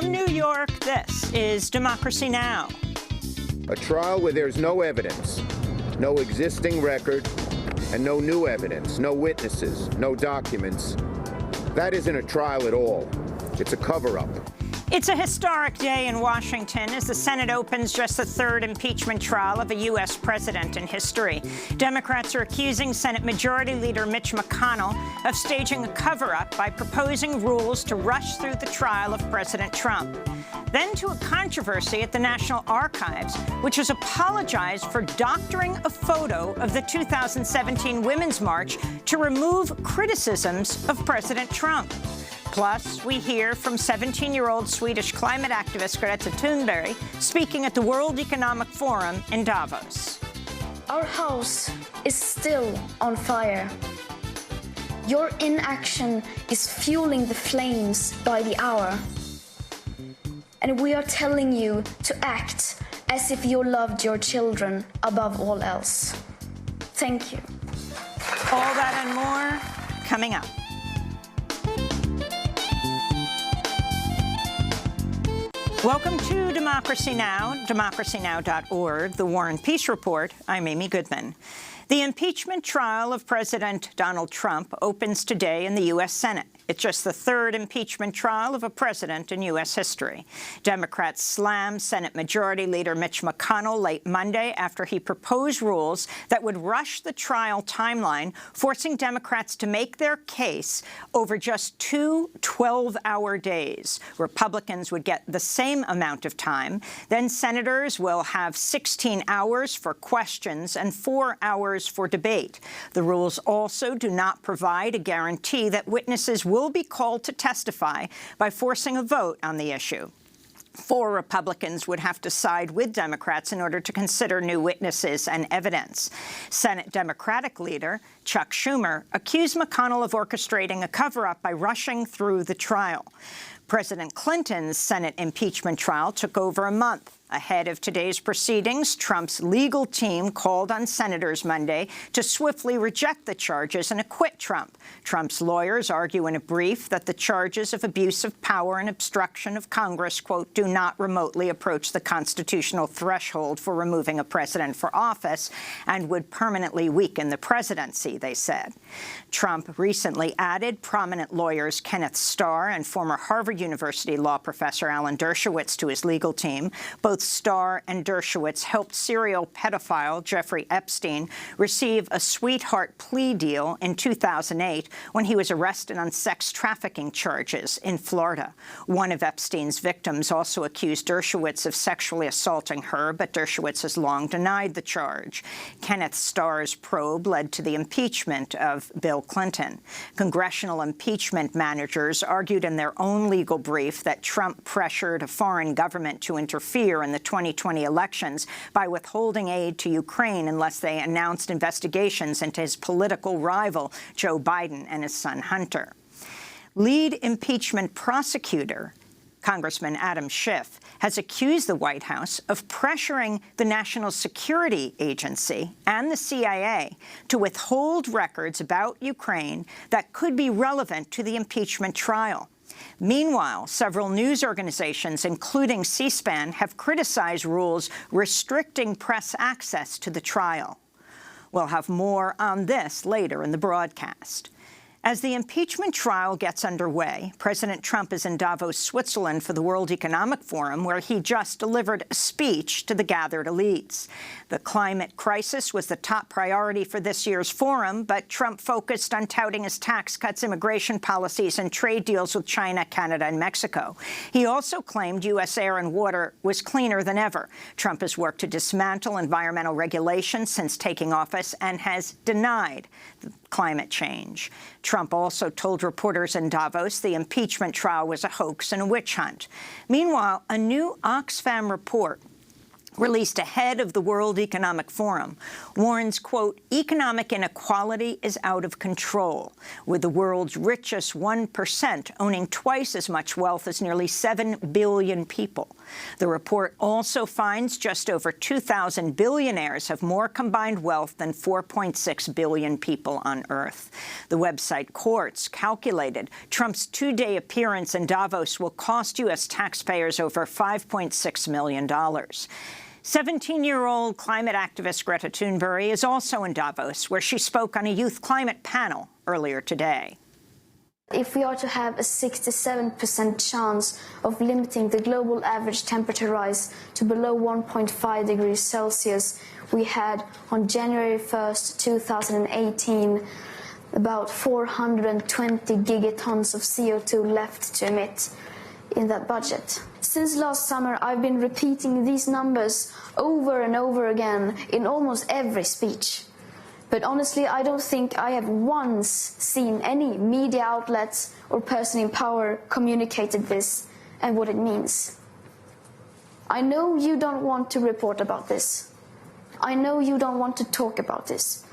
From New York, this is Democracy Now! A trial where there's no evidence, no existing record, and no new evidence, no witnesses, no documents. That isn't a trial at all. It's a cover-up. It's a historic day in Washington as the Senate opens just the third impeachment trial of a U.S. president in history. Democrats are accusing Senate Majority Leader Mitch McConnell of staging a cover-up by proposing rules to rush through the trial of President Trump. Then to a controversy at the National Archives, which has apologized for doctoring a photo of the 2017 Women's March to remove criticisms of President Trump. Plus, we hear from 17-year-old Swedish climate activist Greta Thunberg speaking at the World Economic Forum in Davos. Our house is still on fire. Your inaction is fueling the flames by the hour. And we are telling you to act as if you loved your children above all else. Thank you. All that and more coming up. Welcome to Democracy Now!, democracynow.org, The War and Peace Report. I'm Amy Goodman. The impeachment trial of President Donald Trump opens today in the U.S. Senate. It's just the third impeachment trial of a president in U.S. history. Democrats slammed Senate Majority Leader Mitch McConnell late Monday after he proposed rules that would rush the trial timeline, forcing Democrats to make their case over just 2 12-hour days. Republicans would get the same amount of time. Then senators will have 16 hours for questions and 4 hours for debate. The rules also do not provide a guarantee that witnesses will be called to testify by forcing a vote on the issue. 4 Republicans would have to side with Democrats in order to consider new witnesses and evidence. Senate Democratic leader Chuck Schumer accused McConnell of orchestrating a cover-up by rushing through the trial. President Clinton's Senate impeachment trial took over a month. Ahead of today's proceedings, Trump's legal team called on senators Monday to swiftly reject the charges and acquit Trump. Trump's lawyers argue in a brief that the charges of abuse of power and obstruction of Congress, quote, do not remotely approach the constitutional threshold for removing a president for office and would permanently weaken the presidency, they said. Trump recently added prominent lawyers Kenneth Starr and former Harvard University law professor Alan Dershowitz to his legal team. Both Starr and Dershowitz helped serial pedophile Jeffrey Epstein receive a sweetheart plea deal in 2008 when he was arrested on sex trafficking charges in Florida. One of Epstein's victims also accused Dershowitz of sexually assaulting her, but Dershowitz has long denied the charge. Kenneth Starr's probe led to the impeachment of Bill Clinton. Congressional impeachment managers argued in their own legal brief that Trump pressured a foreign government to interfere in the 2020 elections by withholding aid to Ukraine unless they announced investigations into his political rival, Joe Biden, and his son Hunter. Lead impeachment prosecutor Congressman Adam Schiff has accused the White House of pressuring the National Security Agency and the CIA to withhold records about Ukraine that could be relevant to the impeachment trial. Meanwhile, several news organizations, including C-SPAN, have criticized rules restricting press access to the trial. We'll have more on this later in the broadcast. As the impeachment trial gets underway, President Trump is in Davos, Switzerland for the World Economic Forum, where he just delivered a speech to the gathered elites. The climate crisis was the top priority for this year's forum, but Trump focused on touting his tax cuts, immigration policies, and trade deals with China, Canada, and Mexico. He also claimed U.S. air and water was cleaner than ever. Trump has worked to dismantle environmental regulations since taking office and has denied climate change. Trump also told reporters in Davos the impeachment trial was a hoax and a witch hunt. Meanwhile, a new Oxfam report released ahead of the World Economic Forum, warns, quote, economic inequality is out of control, with the world's richest 1% owning twice as much wealth as nearly 7 billion people. The report also finds just over 2,000 billionaires have more combined wealth than 4.6 billion people on Earth. The website Quartz calculated Trump's two-day appearance in Davos will cost U.S. taxpayers over $5.6 million. 17-year-old climate activist Greta Thunberg is also in Davos, where she spoke on a youth climate panel earlier today. If we are to have a 67% chance of limiting the global average temperature rise to below 1.5 degrees Celsius, we had on January 1st, 2018, about 420 gigatons of CO2 left to emit in that budget. Since last summer, I've been repeating these numbers over and over again in almost every speech. But honestly, I don't think I have once seen any media outlets or person in power communicated this and what it means. I know you don't want to report about this. I know you don't want to talk about this.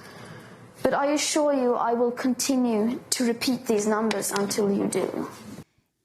But I assure you I will continue to repeat these numbers until you do.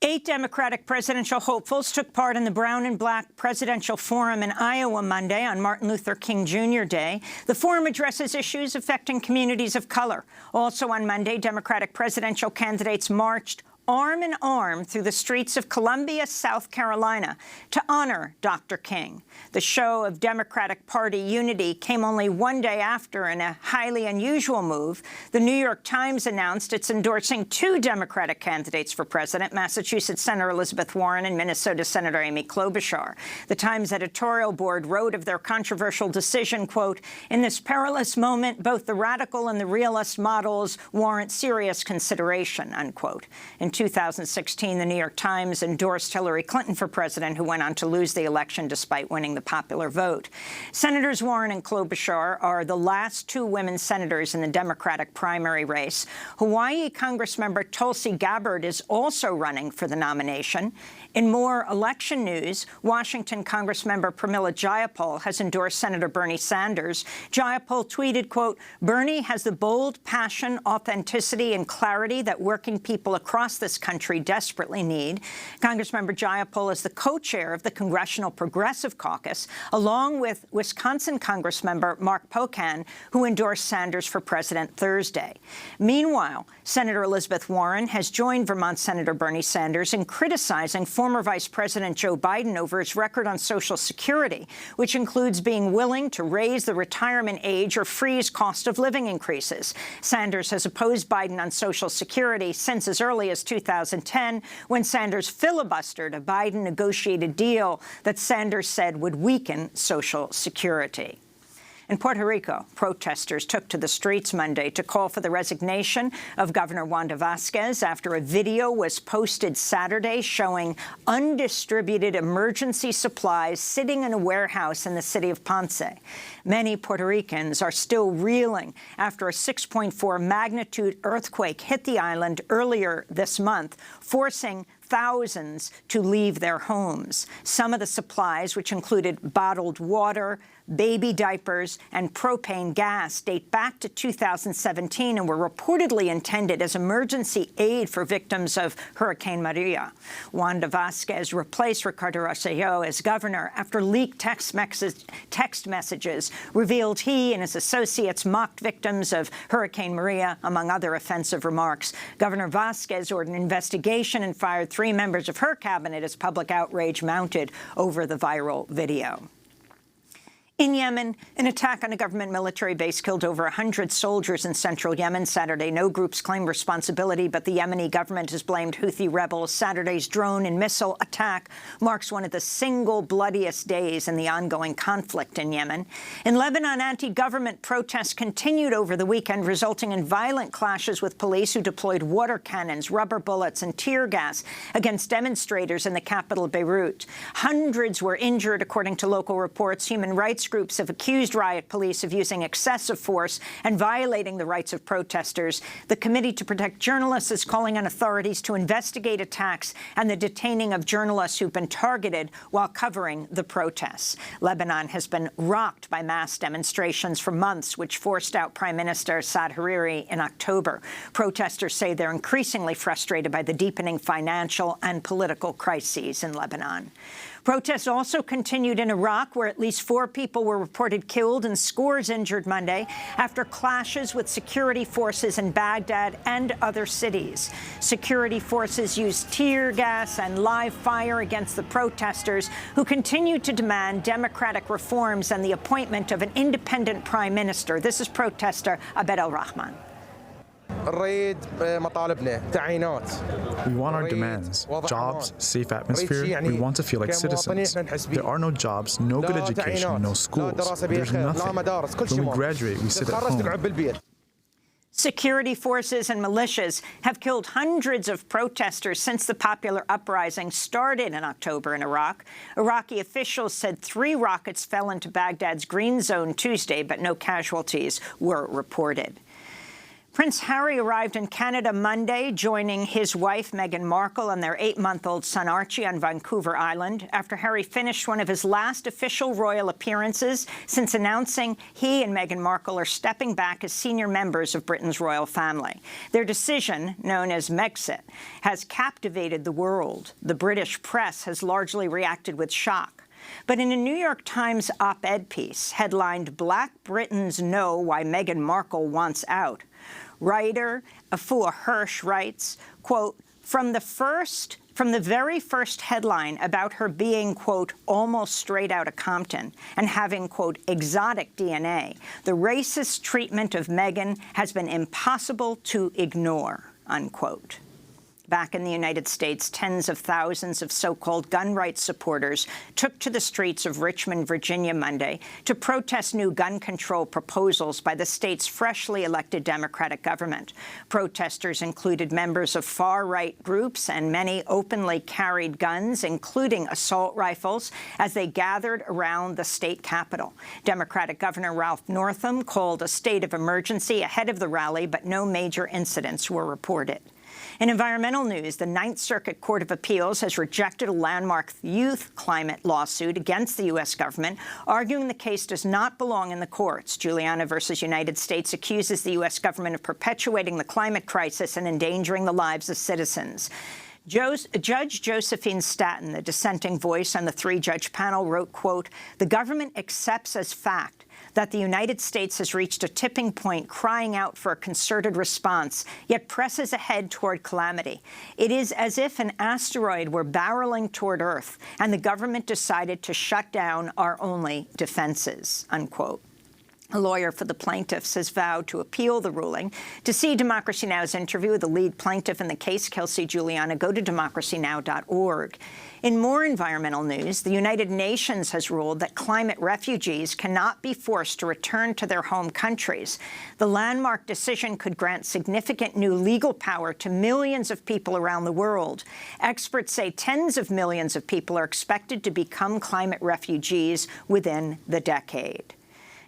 8 Democratic presidential hopefuls took part in the Brown and Black Presidential Forum in Iowa Monday on Martin Luther King Jr. Day. The forum addresses issues affecting communities of color. Also on Monday, Democratic presidential candidates marched arm in arm through the streets of Columbia, South Carolina, to honor Dr. King. The show of Democratic Party unity came only one day after, in a highly unusual move, the New York Times announced it's endorsing 2 Democratic candidates for president, Massachusetts Senator Elizabeth Warren and Minnesota Senator Amy Klobuchar. The Times editorial board wrote of their controversial decision, quote, in this perilous moment, both the radical and the realist models warrant serious consideration, unquote. In 2016, the New York Times endorsed Hillary Clinton for president, who went on to lose the election despite winning the popular vote. Senators Warren and Klobuchar are the last 2 women senators in the Democratic primary race. Hawaii Congressmember Tulsi Gabbard is also running for the nomination. In more election news, Washington Congressmember Pramila Jayapal has endorsed Senator Bernie Sanders. Jayapal tweeted, quote, Bernie has the bold passion, authenticity, and clarity that working people across this country desperately need. Congressmember Jayapal is the co-chair of the Congressional Progressive Caucus, along with Wisconsin Congressmember Mark Pocan, who endorsed Sanders for president Thursday. Meanwhile, Senator Elizabeth Warren has joined Vermont Senator Bernie Sanders in criticizing former Vice President Joe Biden over his record on Social Security, which includes being willing to raise the retirement age or freeze cost of living increases. Sanders has opposed Biden on Social Security since as early as 2010, when Sanders filibustered a Biden-negotiated deal that Sanders said would weaken Social Security. In Puerto Rico, protesters took to the streets Monday to call for the resignation of Governor Wanda Vazquez after a video was posted Saturday showing undistributed emergency supplies sitting in a warehouse in the city of Ponce. Many Puerto Ricans are still reeling after a 6.4 magnitude earthquake hit the island earlier this month, forcing thousands to leave their homes. Some of the supplies, which included bottled water, baby diapers, and propane gas, date back to 2017 and were reportedly intended as emergency aid for victims of Hurricane Maria. Wanda Vazquez replaced Ricardo Rosselló as governor after leaked text messages revealed he and his associates mocked victims of Hurricane Maria, among other offensive remarks. Governor Vazquez ordered an investigation and fired 3 members of her cabinet as public outrage mounted over the viral video. In Yemen, an attack on a government military base killed over 100 soldiers in central Yemen Saturday. No groups claim responsibility, but the Yemeni government has blamed Houthi rebels. Saturday's drone and missile attack marks one of the single bloodiest days in the ongoing conflict in Yemen. In Lebanon, anti-government protests continued over the weekend, resulting in violent clashes with police who deployed water cannons, rubber bullets, and tear gas against demonstrators in the capital, Beirut. Hundreds were injured, according to local reports. Human rights Activist groups have accused riot police of using excessive force and violating the rights of protesters. The Committee to Protect Journalists is calling on authorities to investigate attacks and the detaining of journalists who've been targeted while covering the protests. Lebanon has been rocked by mass demonstrations for months, which forced out Prime Minister Saad Hariri in October. Protesters say they're increasingly frustrated by the deepening financial and political crises in Lebanon. Protests also continued in Iraq, where at least 4 people were reported killed and scores injured Monday after clashes with security forces in Baghdad and other cities. Security forces used tear gas and live fire against the protesters, who continued to demand democratic reforms and the appointment of an independent prime minister. This is protester Abed al-Rahman. We want our demands, jobs, safe atmosphere. We want to feel like citizens. There are no jobs, no good education, no schools. There's nothing. When we graduate, we sit at home. Security forces and militias have killed hundreds of protesters since the popular uprising started in October in Iraq. Iraqi officials said 3 rockets fell into Baghdad's green zone Tuesday, but no casualties were reported. Prince Harry arrived in Canada Monday, joining his wife Meghan Markle and their 8-month-old son Archie on Vancouver Island, after Harry finished one of his last official royal appearances since announcing he and Meghan Markle are stepping back as senior members of Britain's royal family. Their decision, known as Megxit, has captivated the world. The British press has largely reacted with shock. But in a New York Times op-ed piece headlined "Black Britons Know Why Meghan Markle Wants Out," writer Afua Hirsch writes, quote, from the very first headline about her being, quote, almost straight out of Compton and having, quote, exotic DNA, the racist treatment of Meghan has been impossible to ignore, unquote. Back in the United States, tens of thousands of so-called gun rights supporters took to the streets of Richmond, Virginia Monday to protest new gun control proposals by the state's freshly elected Democratic government. Protesters included members of far-right groups, and many openly carried guns, including assault rifles, as they gathered around the state capitol. Democratic Governor Ralph Northam called a state of emergency ahead of the rally, but no major incidents were reported. In environmental news, the Ninth Circuit Court of Appeals has rejected a landmark youth climate lawsuit against the U.S. government, arguing the case does not belong in the courts. Juliana versus United States accuses the U.S. government of perpetuating the climate crisis and endangering the lives of citizens. Judge Josephine Staten, the dissenting voice on the 3-judge panel, wrote, quote, "The government accepts as fact that the United States has reached a tipping point crying out for a concerted response, yet presses ahead toward calamity. It is as if an asteroid were barreling toward Earth and the government decided to shut down our only defenses," unquote. A lawyer for the plaintiffs has vowed to appeal the ruling. To see Democracy Now's interview with the lead plaintiff in the case, Kelsey Juliana, go to DemocracyNow.org. In more environmental news, the United Nations has ruled that climate refugees cannot be forced to return to their home countries. The landmark decision could grant significant new legal power to millions of people around the world. Experts say tens of millions of people are expected to become climate refugees within the decade.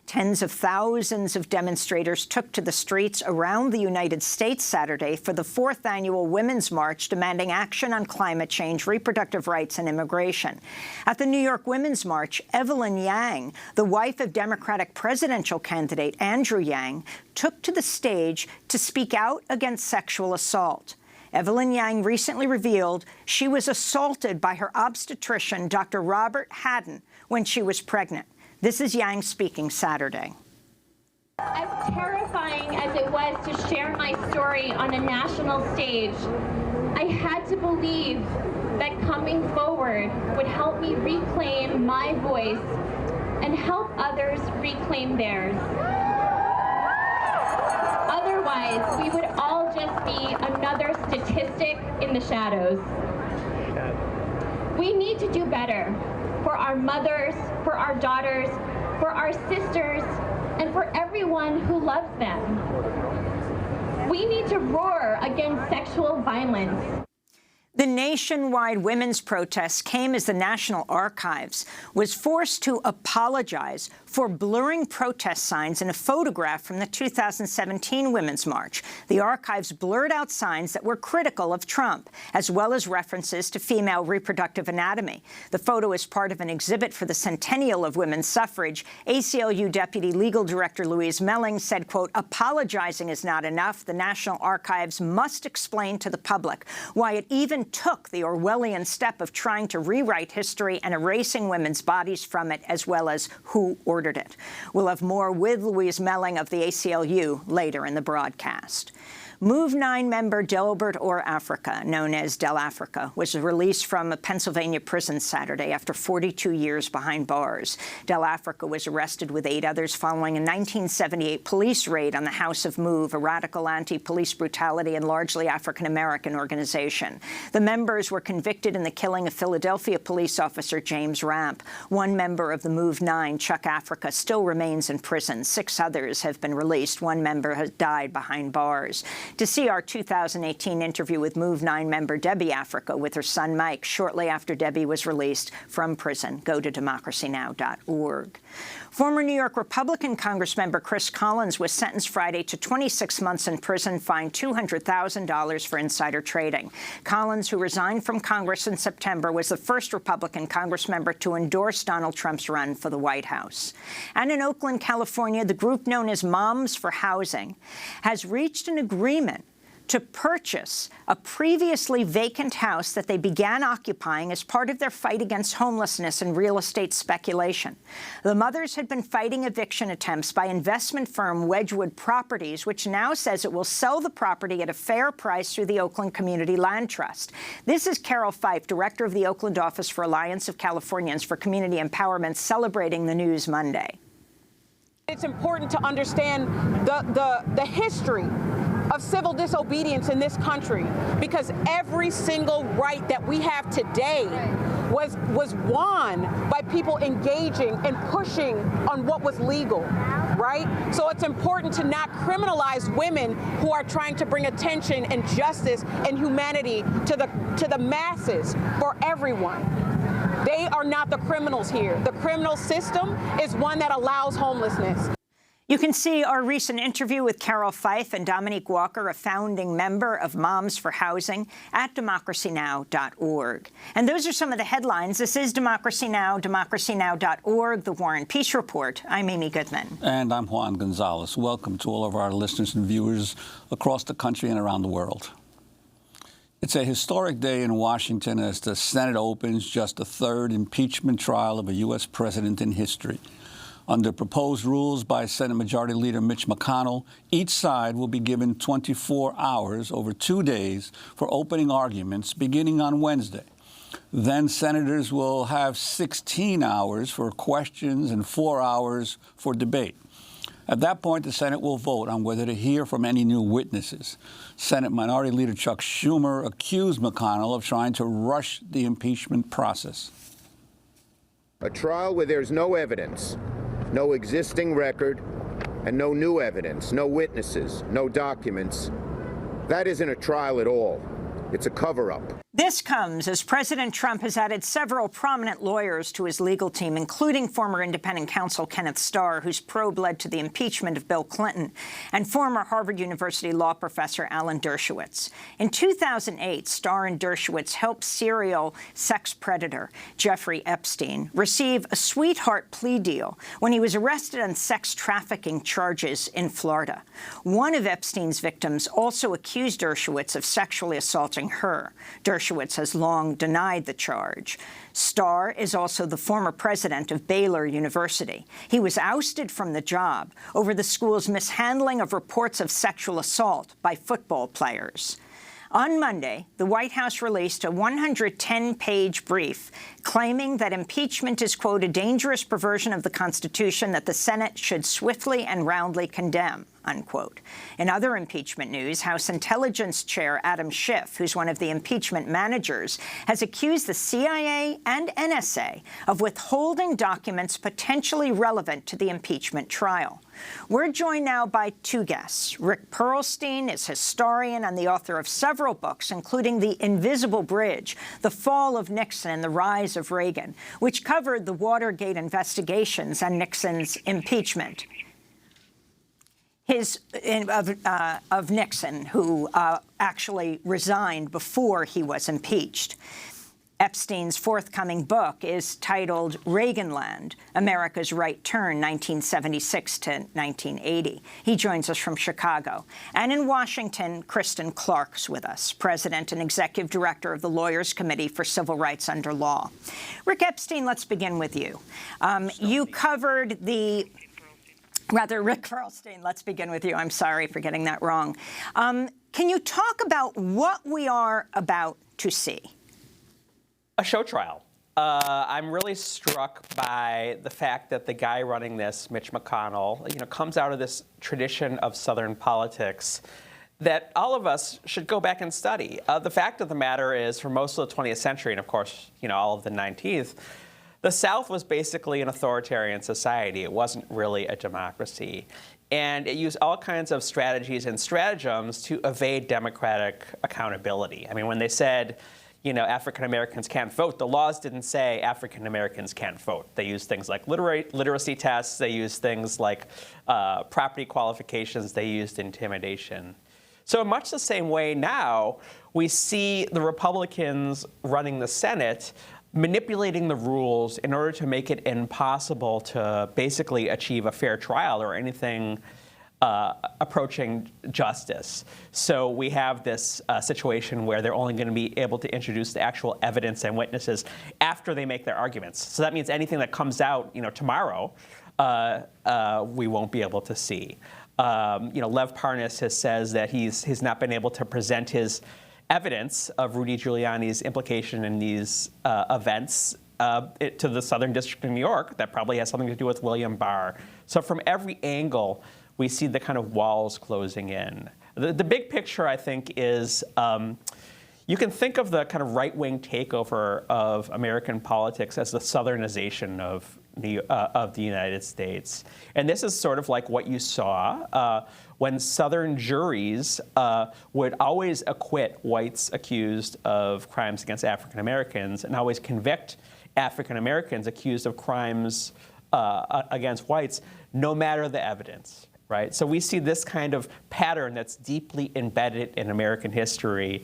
Tens of thousands of demonstrators took to the streets around the United States Saturday for the 4th annual Women's March, demanding action on climate change, reproductive rights, and immigration. At the New York Women's March, Evelyn Yang, the wife of Democratic presidential candidate Andrew Yang, took to the stage to speak out against sexual assault. Evelyn Yang recently revealed she was assaulted by her obstetrician, Dr. Robert Haddon, when she was pregnant. This is Yang speaking Saturday. As terrifying as it was to share my story on a national stage, I had to believe that coming forward would help me reclaim my voice and help others reclaim theirs. Otherwise, we would all just be another statistic in the shadows. We need to do better. For our mothers, for our daughters, for our sisters, and for everyone who loves them. We need to roar against sexual violence. The nationwide women's protests came as the National Archives was forced to apologize for blurring protest signs in a photograph from the 2017 Women's March. The archives blurred out signs that were critical of Trump, as well as references to female reproductive anatomy. The photo is part of an exhibit for the centennial of women's suffrage. ACLU Deputy Legal Director Louise Melling said, quote, "Apologizing is not enough. The National Archives must explain to the public why it even took the Orwellian step of trying to rewrite history and erasing women's bodies from it, as well as who ordered it." We'll have more with Louise Melling of the ACLU later in the broadcast. Move 9 member Delbert Or Africa, known as Del Africa, was released from a Pennsylvania prison Saturday after 42 years behind bars. Del Africa was arrested with 8 others following a 1978 police raid on the House of Move, a radical anti-police brutality and largely African-American organization. The members were convicted in the killing of Philadelphia police officer James Ramp. One member of the Move 9, Chuck Africa, still remains in prison. 6 others have been released. One member has died behind bars. To see our 2018 interview with Move 9 member Debbie Africa with her son Mike shortly after Debbie was released from prison, go to DemocracyNow.org. Former New York Republican Congressmember Chris Collins was sentenced Friday to 26 months in prison, fined $200,000 for insider trading. Collins, who resigned from Congress in September, was the first Republican Congressmember to endorse Donald Trump's run for the White House. And in Oakland, California, the group known as Moms for Housing has reached an agreement to purchase a previously vacant house that they began occupying as part of their fight against homelessness and real estate speculation. The mothers had been fighting eviction attempts by investment firm Wedgwood Properties, which now says it will sell the property at a fair price through the Oakland Community Land Trust. This is Carol Fife, director of the Oakland Office for Alliance of Californians for Community Empowerment, celebrating the news Monday. It's important to understand the history of civil disobedience in this country, because every single right that we have today was won by people engaging and pushing on what was legal, right? So it's important to not criminalize women who are trying to bring attention and justice and humanity to the masses, for everyone. They are not the criminals here. The criminal system is one that allows homelessness. You can see our recent interview with Carol Fife and Dominique Walker, a founding member of Moms for Housing, at DemocracyNow.org. And those are some of the headlines. This is Democracy Now!, DemocracyNow.org, The War and Peace Report. I'm Amy Goodman. And I'm Juan Gonzalez. Welcome to all of our listeners and viewers across the country and around the world. It's a historic day in Washington as the Senate opens just the 3rd impeachment trial of a U.S. president in history. Under proposed rules by Senate Majority Leader Mitch McConnell, each side will be given 24 hours over 2 days for opening arguments beginning on Wednesday. Then senators will have 16 hours for questions and 4 hours for debate. At that point, the Senate will vote on whether to hear from any new witnesses. Senate Minority Leader Chuck Schumer accused McConnell of trying to rush the impeachment process. A trial where there's no evidence, no existing record, and no new evidence, no witnesses, no documents. That isn't a trial at all. It's a cover-up. This comes as President Trump has added several prominent lawyers to his legal team, including former independent counsel Kenneth Starr, whose probe led to the impeachment of Bill Clinton, and former Harvard University law professor Alan Dershowitz. In 2008, Starr and Dershowitz helped serial sex predator Jeffrey Epstein receive a sweetheart plea deal when he was arrested on sex trafficking charges in Florida. One of Epstein's victims also accused Dershowitz of sexually assaulting her. Dershowitz has long denied the charge. Starr is also the former president of Baylor University. He was ousted from the job over the school's mishandling of reports of sexual assault by football players. On Monday, the White House released a 110-page brief claiming that impeachment is, quote, a dangerous perversion of the Constitution that the Senate should swiftly and roundly condemn. unquote. In other impeachment news, House Intelligence Chair Adam Schiff, who's one of the impeachment managers, has accused the CIA and NSA of withholding documents potentially relevant to the impeachment trial. We're joined now by two guests. Rick Perlstein is historian and the author of several books, including The Invisible Bridge, The Fall of Nixon and the Rise of Reagan, which covered the Watergate investigations and Nixon's impeachment. Of Nixon, who actually resigned before he was impeached. Epstein's forthcoming book is titled Reaganland, America's Right Turn, 1976 to 1980. He joins us from Chicago. And in Washington, Kristen Clark's with us, President and Executive Director of the Lawyers Committee for Civil Rights Under Law. Rick Epstein, let's begin with you. You covered the... Rick Perlstein, let's begin with you. I'm sorry for getting that wrong. Can you talk about what we are about to see? A show trial. I'm really struck by the fact that the guy running this, Mitch McConnell, comes out of this tradition of Southern politics that all of us should go back and study. The fact of the matter is, for most of the 20th century, and of course, all of the 19th, the South was basically an authoritarian society. It wasn't really a democracy. And it used all kinds of strategies and stratagems to evade democratic accountability. I mean, when they said, African Americans can't vote, the laws didn't say African Americans can't vote. They used things like literacy tests. They used things like property qualifications. They used intimidation. So in much the same way now, we see the Republicans running the Senate manipulating the rules in order to make it impossible to basically achieve a fair trial or anything approaching justice. So we have this situation where they're only going to be able to introduce the actual evidence and witnesses after they make their arguments. So that means anything that comes out, tomorrow, we won't be able to see. Lev Parnas says that he's not been able to present his evidence of Rudy Giuliani's implication in these events to the Southern District of New York. That probably has something to do with William Barr. So from every angle, we see the kind of walls closing in. The big picture, I think, is you can think of the kind of right-wing takeover of American politics as the Southernization of the United States. And this is sort of like what you saw when Southern juries would always acquit whites accused of crimes against African Americans and always convict African Americans accused of crimes against whites, no matter the evidence. Right? So we see this kind of pattern that's deeply embedded in American history,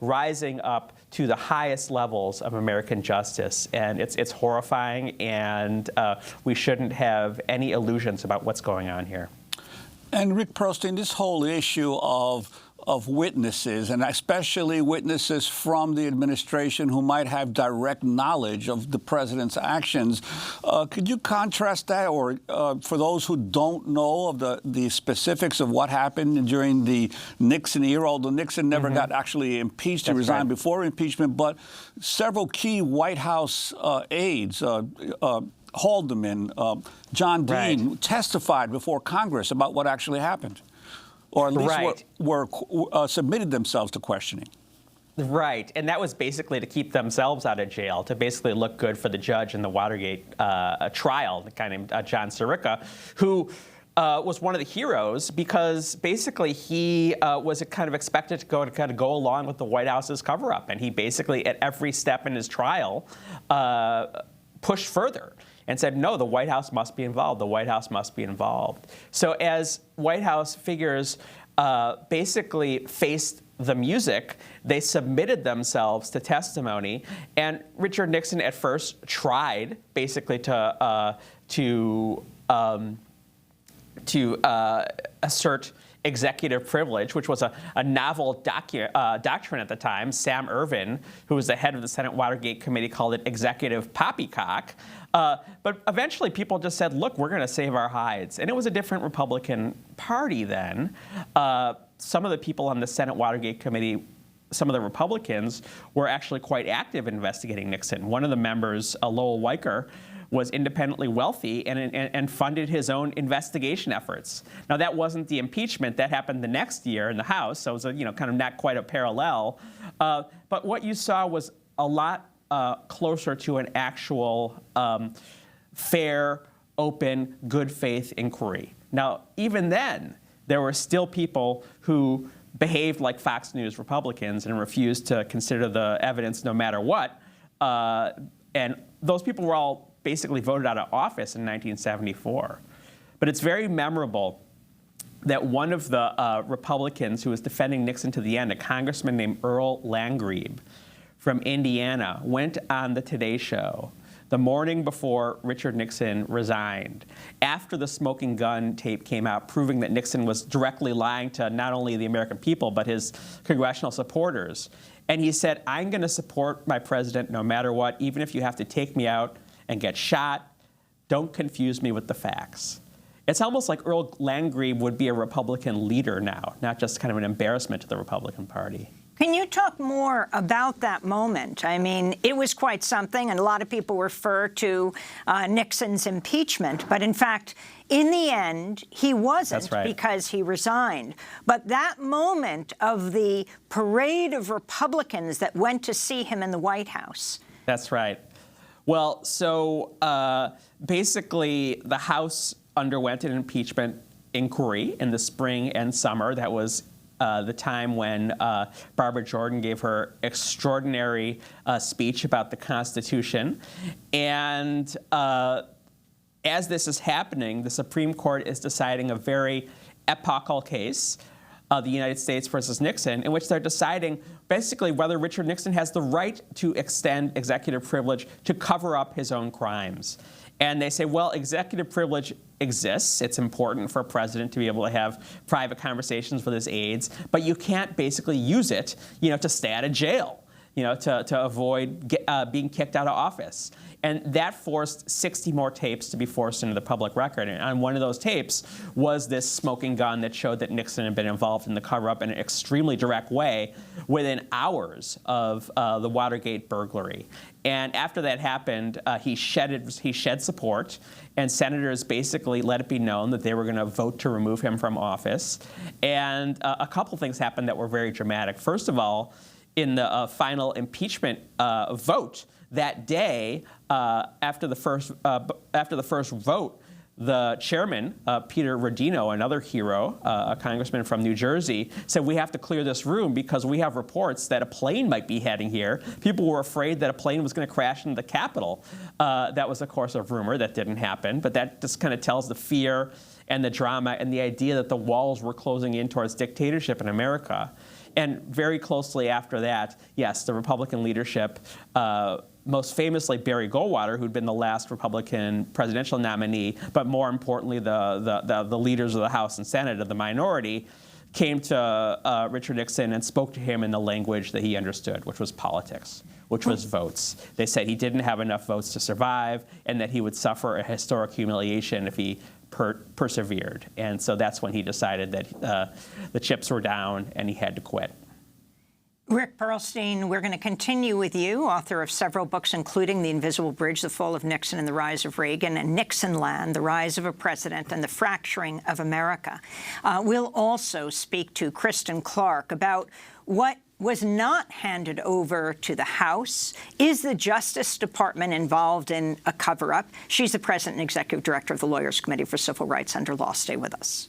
rising up to the highest levels of American justice. And it's horrifying, and we shouldn't have any illusions about what's going on here. And Rick Perlstein, this whole issue of witnesses, and especially witnesses from the administration who might have direct knowledge of the president's actions. Could you contrast that, or for those who don't know of the specifics of what happened during the Nixon era, although Nixon never got actually impeached, he resigned before impeachment, but several key White House aides, Haldeman, John Dean, testified before Congress about what actually happened, or at least were submitted themselves to questioning. Right, and that was basically to keep themselves out of jail, to basically look good for the judge in the Watergate trial, the guy named John Sirica, who was one of the heroes because basically he was kind of expected to go along with the White House's cover-up, and he basically at every step in his trial pushed further and said, no, the White House must be involved. The White House must be involved. So as White House figures basically faced the music, they submitted themselves to testimony. And Richard Nixon at first tried basically to assert executive privilege, which was a novel doctrine at the time. Sam Ervin, who was the head of the Senate Watergate Committee, called it executive poppycock. But eventually people just said, look, we're going to save our hides. And it was a different Republican Party then. Some of the people on the Senate Watergate Committee, some of the Republicans, were actually quite active in investigating Nixon. One of the members, Lowell Weicker, was independently wealthy and funded his own investigation efforts. Now, that wasn't the impeachment. That happened the next year in the House, so it was kind of not quite a parallel. But what you saw was a lot closer to an actual fair, open, good faith inquiry. Now, even then, there were still people who behaved like Fox News Republicans and refused to consider the evidence no matter what. And those people were all basically voted out of office in 1974. But it's very memorable that one of the Republicans who was defending Nixon to the end, a congressman named Earl Landgrebe from Indiana, went on the Today Show the morning before Richard Nixon resigned, after the smoking gun tape came out proving that Nixon was directly lying to not only the American people, but his congressional supporters. And he said, I'm going to support my president no matter what, even if you have to take me out and get shot. Don't confuse me with the facts. It's almost like Earl Landgrebe would be a Republican leader now, not just kind of an embarrassment to the Republican Party. Can you talk more about that moment? I mean, it was quite something, and a lot of people refer to Nixon's impeachment. But in fact, in the end, he wasn't, because he resigned. But that moment of the parade of Republicans that went to see him in the White House. That's right. Well, so basically, the House underwent an impeachment inquiry in the spring and summer. That was the time when Barbara Jordan gave her extraordinary speech about the Constitution. And as this is happening, the Supreme Court is deciding a very epochal case, the United States versus Nixon, in which they're deciding basically whether Richard Nixon has the right to extend executive privilege to cover up his own crimes. And they say, well, executive privilege exists. It's important for a president to be able to have private conversations with his aides, but you can't basically use it, to stay out of jail, to avoid being kicked out of office. And that forced 60 more tapes to be forced into the public record. And on one of those tapes was this smoking gun that showed that Nixon had been involved in the cover-up in an extremely direct way within hours of the Watergate burglary. And after that happened, he shed support, and senators basically let it be known that they were going to vote to remove him from office. And a couple things happened that were very dramatic. First of all, in the final impeachment vote that day, after the first vote, the chairman, Peter Rodino, another hero, a congressman from New Jersey, said, we have to clear this room because we have reports that a plane might be heading here. People were afraid that a plane was going to crash into the Capitol. That was, of course, a rumor. That didn't happen. But that just kind of tells the fear and the drama and the idea that the walls were closing in towards dictatorship in America. And very closely after that, yes, the Republican leadership, most famously Barry Goldwater, who'd been the last Republican presidential nominee, but more importantly, the leaders of the House and Senate of the minority, came to Richard Nixon and spoke to him in the language that he understood, which was politics, which was votes. They said he didn't have enough votes to survive and that he would suffer a historic humiliation if he persevered. And so that's when he decided that the chips were down and he had to quit. Rick Perlstein, we're going to continue with you, author of several books, including The Invisible Bridge, The Fall of Nixon and the Rise of Reagan, and Nixonland, The Rise of a President and the Fracturing of America. We'll also speak to Kristen Clark about what was not handed over to the House. Is the Justice Department involved in a cover-up? She's the president and executive director of the Lawyers Committee for Civil Rights Under Law. Stay with us.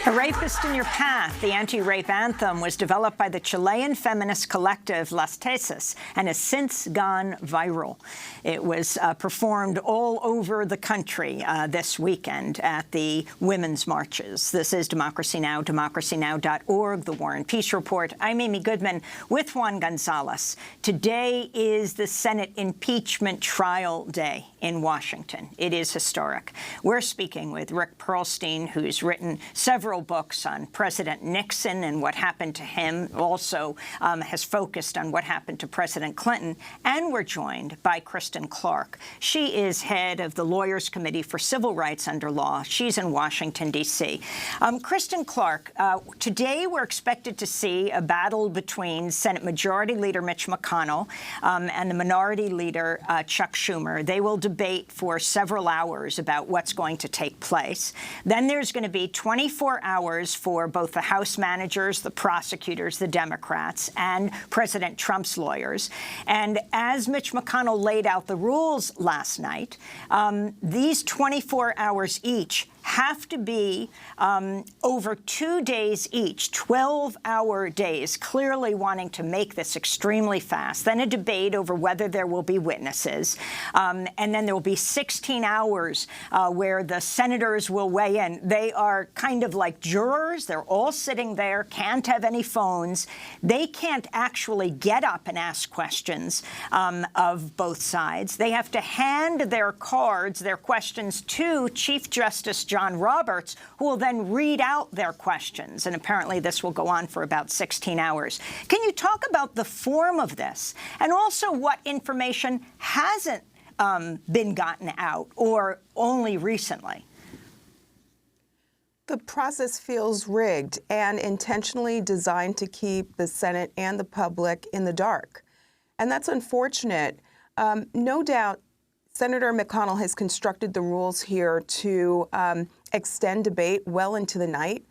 A Rapist in Your Path, the anti-rape anthem, was developed by the Chilean feminist collective Las Tesis and has since gone viral. It was performed all over the country this weekend at the women's marches. This is Democracy Now!, DemocracyNow.org, The War and Peace Report. I'm Amy Goodman with Juan Gonzalez. Today is the Senate impeachment trial day in Washington. It is historic. We're speaking with Rick Perlstein, who's written several books on President Nixon and what happened to him, also has focused on what happened to President Clinton, and we're joined by Kristen Clark. She is head of the Lawyers Committee for Civil Rights Under Law. She's in Washington, D.C. Kristen Clark, today we're expected to see a battle between Senate Majority Leader Mitch McConnell and the Minority Leader Chuck Schumer. They will debate for several hours about what's going to take place. Then there's going to be 24 hours for both the House managers, the prosecutors, the Democrats, and President Trump's lawyers. And as Mitch McConnell laid out the rules last night, these 24 hours each have to be over 2 days each, 12-hour days, clearly wanting to make this extremely fast. Then a debate over whether there will be witnesses. And then there will be 16 hours where the senators will weigh in. They are kind of like jurors. They're all sitting there, can't have any phones. They can't actually get up and ask questions of both sides. They have to hand their cards, their questions, to Chief Justice John Roberts, who will then read out their questions. And apparently this will go on for about 16 hours. Can you talk about the form of this and also what information hasn't been gotten out or only recently? The process feels rigged and intentionally designed to keep the Senate and the public in the dark. And that's unfortunate. No doubt, Senator McConnell has constructed the rules here to extend debate well into the night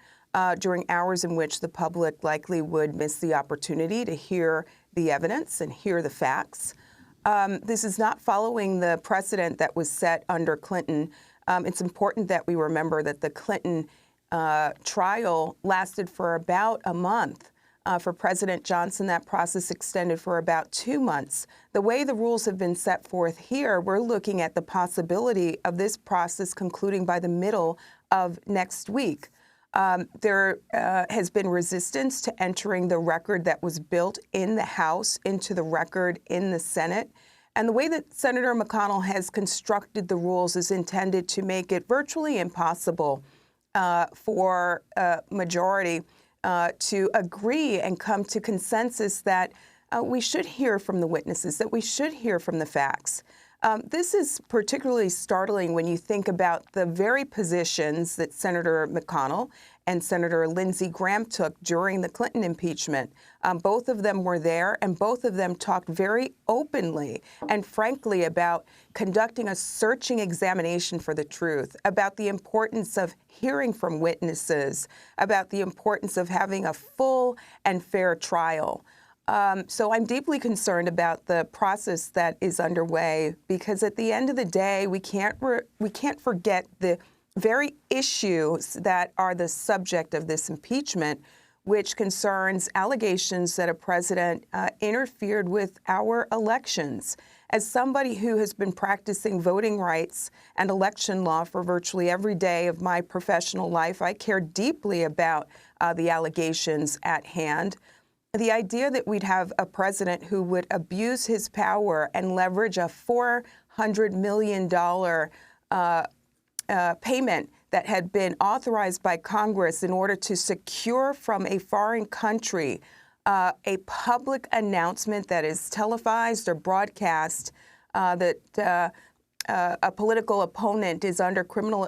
during hours in which the public likely would miss the opportunity to hear the evidence and hear the facts. This is not following the precedent that was set under Clinton. It's important that we remember that the Clinton trial lasted for about a month. For President Johnson, that process extended for about 2 months. The way the rules have been set forth here, we're looking at the possibility of this process concluding by the middle of next week. There has been resistance to entering the record that was built in the House into the record in the Senate. And the way that Senator McConnell has constructed the rules is intended to make it virtually impossible for a majority to agree and come to consensus that we should hear from the witnesses, that we should hear from the facts. This is particularly startling when you think about the very positions that Senator McConnell and Senator Lindsey Graham took during the Clinton impeachment. Both of them were there, and both of them talked very openly and frankly about conducting a searching examination for the truth, about the importance of hearing from witnesses, about the importance of having a full and fair trial. So I'm deeply concerned about the process that is underway, because at the end of the day, we can't forget the very issues that are the subject of this impeachment, which concerns allegations that a president interfered with our elections. As somebody who has been practicing voting rights and election law for virtually every day of my professional life, I care deeply about the allegations at hand. The idea that we'd have a president who would abuse his power and leverage a $400 million payment that had been authorized by Congress in order to secure from a foreign country a public announcement that is televised or broadcast that a political opponent is under criminal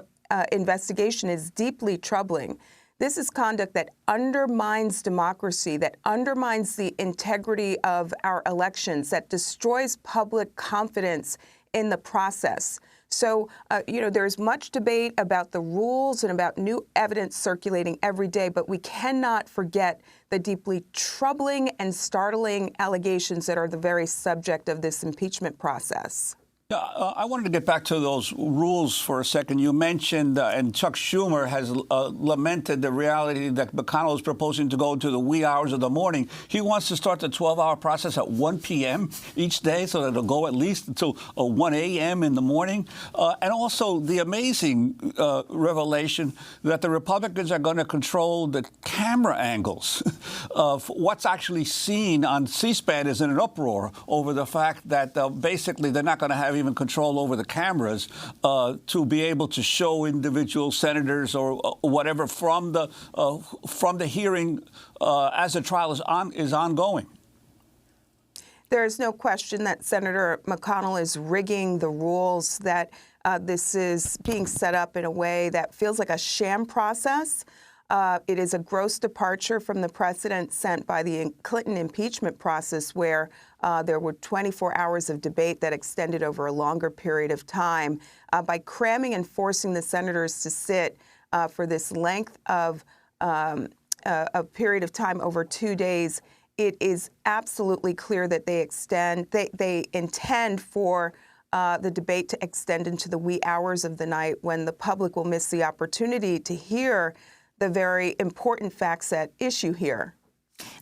investigation is deeply troubling. This is conduct that undermines democracy, that undermines the integrity of our elections, that destroys public confidence in the process. So, there's much debate about the rules and about new evidence circulating every day, but we cannot forget the deeply troubling and startling allegations that are the very subject of this impeachment process. I wanted to get back to those rules for a second. You mentioned, and Chuck Schumer has lamented the reality that McConnell is proposing to go into the wee hours of the morning. He wants to start the 12-hour process at 1 p.m. each day, so that it'll go at least until 1 a.m. in the morning. And also the amazing revelation that the Republicans are going to control the camera angles of what's actually seen on C-SPAN is in an uproar over the fact that basically they're not going to have even control over the cameras to be able to show individual senators or whatever from the hearing as the trial is ongoing. There's no question that Senator McConnell is rigging the rules, that this is being set up in a way that feels like a sham process. It is a gross departure from the precedent set by the Clinton impeachment process, where there were 24 hours of debate that extended over a longer period of time. By cramming and forcing the senators to sit for this length of a period of time over 2 days, it is absolutely clear that they intend for the debate to extend into the wee hours of the night, when the public will miss the opportunity to hear the very important facts at issue here.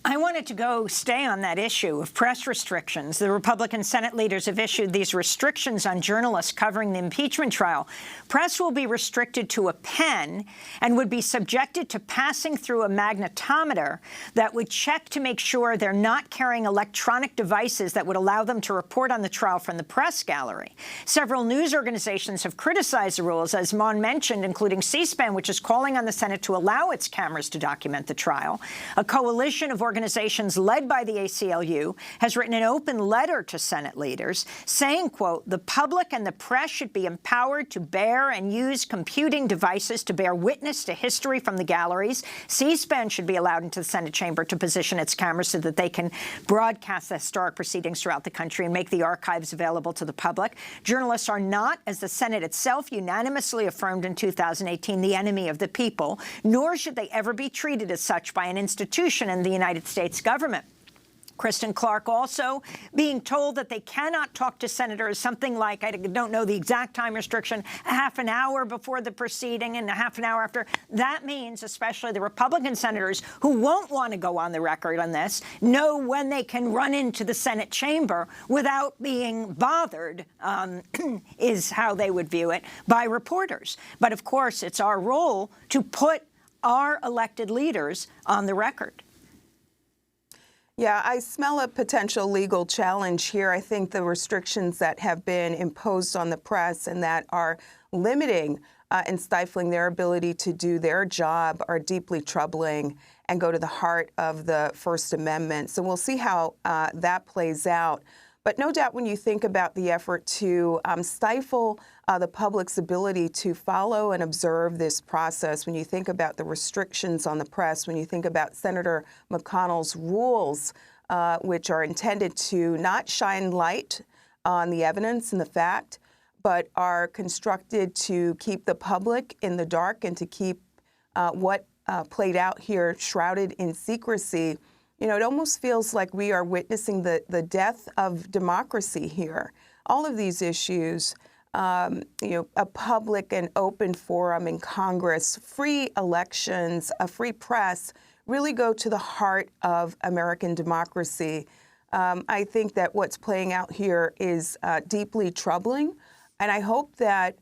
I wanted to stay on that issue of press restrictions. The Republican Senate leaders have issued these restrictions on journalists covering the impeachment trial. Press will be restricted to a pen and would be subjected to passing through a magnetometer that would check to make sure they're not carrying electronic devices that would allow them to report on the trial from the press gallery. Several news organizations have criticized the rules, as Mon mentioned, including C-SPAN, which is calling on the Senate to allow its cameras to document the trial. A coalition of organizations led by the ACLU has written an open letter to Senate leaders saying, quote, "The public and the press should be empowered to bear and use computing devices to bear witness to history from the galleries. C-SPAN should be allowed into the Senate chamber to position its cameras so that they can broadcast the historic proceedings throughout the country and make the archives available to the public. Journalists are not, as the Senate itself unanimously affirmed in 2018, the enemy of the people, nor should they ever be treated as such by an institution in the United States government." Kristen Clark also being told that they cannot talk to senators something like, I don't know the exact time restriction, a half an hour before the proceeding and a half an hour after. That means especially the Republican senators who won't want to go on the record on this know when they can run into the Senate chamber without being bothered, is how they would view it, by reporters. But of course, it's our role to put our elected leaders on the record. Yeah, I smell a potential legal challenge here. I think the restrictions that have been imposed on the press and that are limiting and stifling their ability to do their job are deeply troubling and go to the heart of the First Amendment. So we'll see how that plays out. But no doubt when you think about the effort to stifle the public's ability to follow and observe this process, when you think about the restrictions on the press, when you think about Senator McConnell's rules, which are intended to not shine light on the evidence and the fact, but are constructed to keep the public in the dark and to keep what played out here shrouded in secrecy, you know, it almost feels like we are witnessing the death of democracy here. All of these issues, you know, a public and open forum in Congress, free elections, a free press, really go to the heart of American democracy. I think that what's playing out here is deeply troubling, and I hope that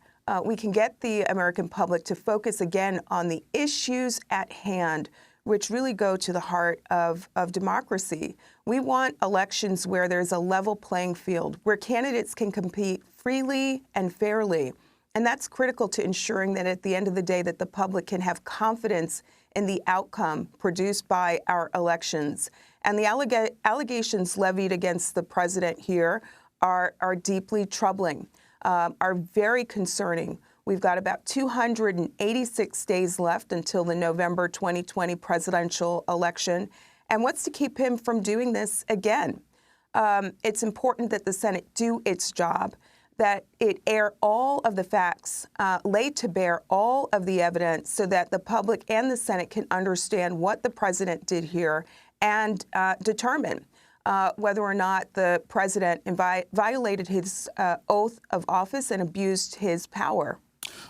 we can get the American public to focus again on the issues at hand, which really go to the heart of democracy. We want elections where there's a level playing field, where candidates can compete freely and fairly. And that's critical to ensuring that at the end of the day that the public can have confidence in the outcome produced by our elections. And the allegations levied against the president here are deeply troubling, are very concerning. We've got about 286 days left until the November 2020 presidential election. And what's to keep him from doing this again? It's important that the Senate do its job, that it air all of the facts, lay to bear all of the evidence so that the public and the Senate can understand what the president did here and determine whether or not the president violated his oath of office and abused his power.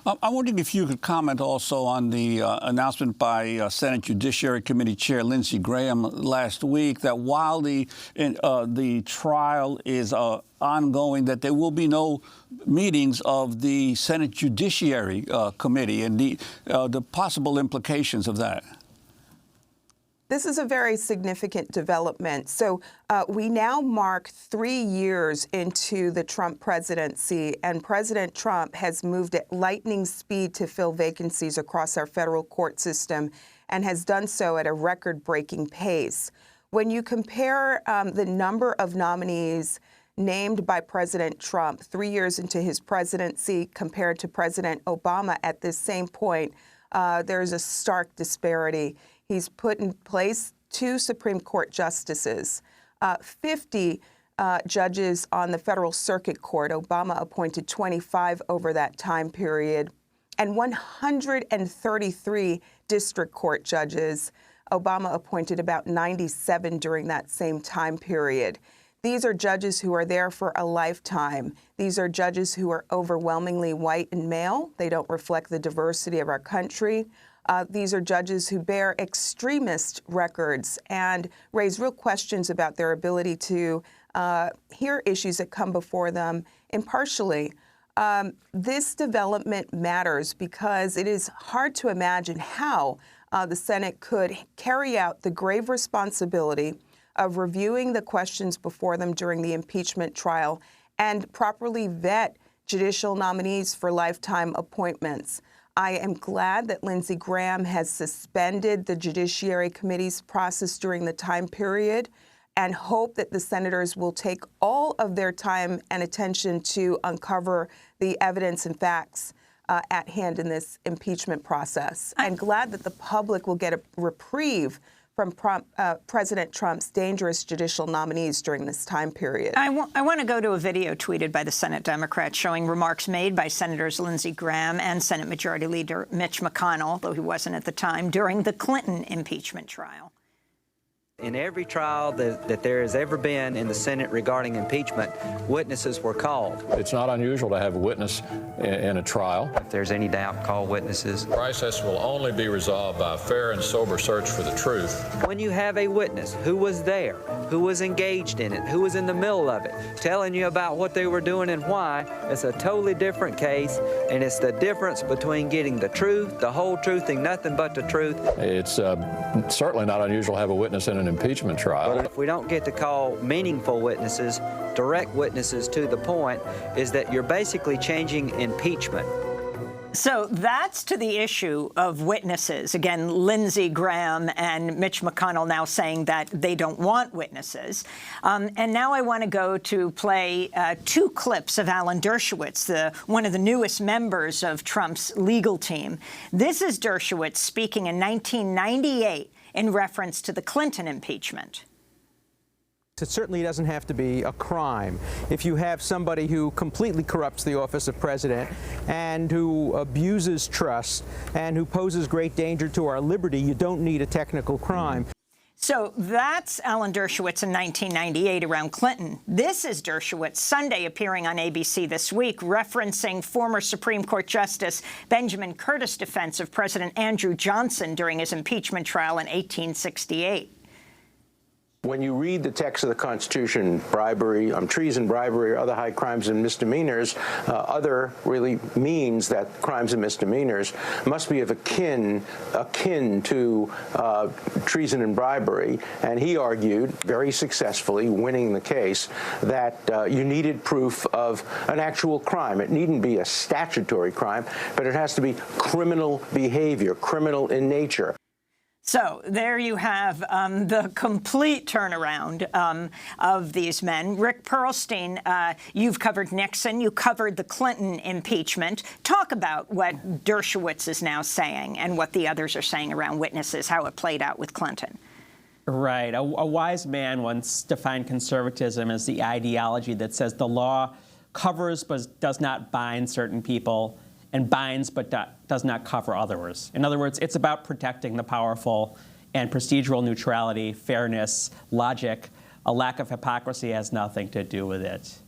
I'm wondering if you could comment also on the announcement by Senate Judiciary Committee Chair Lindsey Graham last week that while the trial is ongoing, that there will be no meetings of the Senate Judiciary Committee and the possible implications of that. This is a very significant development. So we now mark 3 years into the Trump presidency, and President Trump has moved at lightning speed to fill vacancies across our federal court system and has done so at a record-breaking pace. When you compare the number of nominees named by President Trump 3 years into his presidency compared to President Obama at this same point, there's a stark disparity. He's put in place 2 Supreme Court justices, 50 judges on the Federal Circuit Court. Obama appointed 25 over that time period, and 133 district court judges. Obama appointed about 97 during that same time period. These are judges who are there for a lifetime. These are judges who are overwhelmingly white and male. They don't reflect the diversity of our country. These are judges who bear extremist records and raise real questions about their ability to hear issues that come before them impartially. This development matters because it is hard to imagine how the Senate could carry out the grave responsibility of reviewing the questions before them during the impeachment trial and properly vet judicial nominees for lifetime appointments. I am glad that Lindsey Graham has suspended the Judiciary Committee's process during the time period and hope that the senators will take all of their time and attention to uncover the evidence and facts at hand in this impeachment process. I'm glad that the public will get a reprieve from President Trump's dangerous judicial nominees during this time period. I want to go to a video tweeted by the Senate Democrats showing remarks made by Senators Lindsey Graham and Senate Majority Leader Mitch McConnell, though he wasn't at the time, during the Clinton impeachment trial. In every trial that there has ever been in the Senate regarding impeachment, witnesses were called. It's not unusual to have a witness in a trial. If there's any doubt, call witnesses. The process will only be resolved by a fair and sober search for the truth. When you have a witness who was there, who was engaged in it, who was in the middle of it, telling you about what they were doing and why, it's a totally different case, and it's the difference between getting the truth, the whole truth, and nothing but the truth. It's certainly not unusual to have a witness in an impeachment trial. But if we don't get to call meaningful witnesses, direct witnesses to the point, is that you're basically changing impeachment. So that's to the issue of witnesses. Again, Lindsey Graham and Mitch McConnell now saying that they don't want witnesses. And now I want to go to play 2 clips of Alan Dershowitz, one of the newest members of Trump's legal team. This is Dershowitz speaking in 1998 in reference to the Clinton impeachment. It certainly doesn't have to be a crime. If you have somebody who completely corrupts the office of president and who abuses trust and who poses great danger to our liberty, you don't need a technical crime. So that's Alan Dershowitz in 1998 around Clinton. This is Dershowitz Sunday appearing on ABC This Week, referencing former Supreme Court Justice Benjamin Curtis' defense of President Andrew Johnson during his impeachment trial in 1868. When you read the text of the Constitution, bribery, treason, bribery, or other high crimes and misdemeanors, other really means that crimes and misdemeanors must be of akin to treason and bribery. And he argued, very successfully, winning the case, that you needed proof of an actual crime. It needn't be a statutory crime, but it has to be criminal behavior, criminal in nature. So there you have the complete turnaround of these men. Rick Perlstein, you've covered Nixon. You covered the Clinton impeachment. Talk about what Dershowitz is now saying and what the others are saying around witnesses, how it played out with Clinton. Right. A wise man once defined conservatism as the ideology that says the law covers but does not bind certain people, and binds but does not cover others. In other words, it's about protecting the powerful and procedural neutrality, fairness, logic A lack of hypocrisy has nothing to do with it.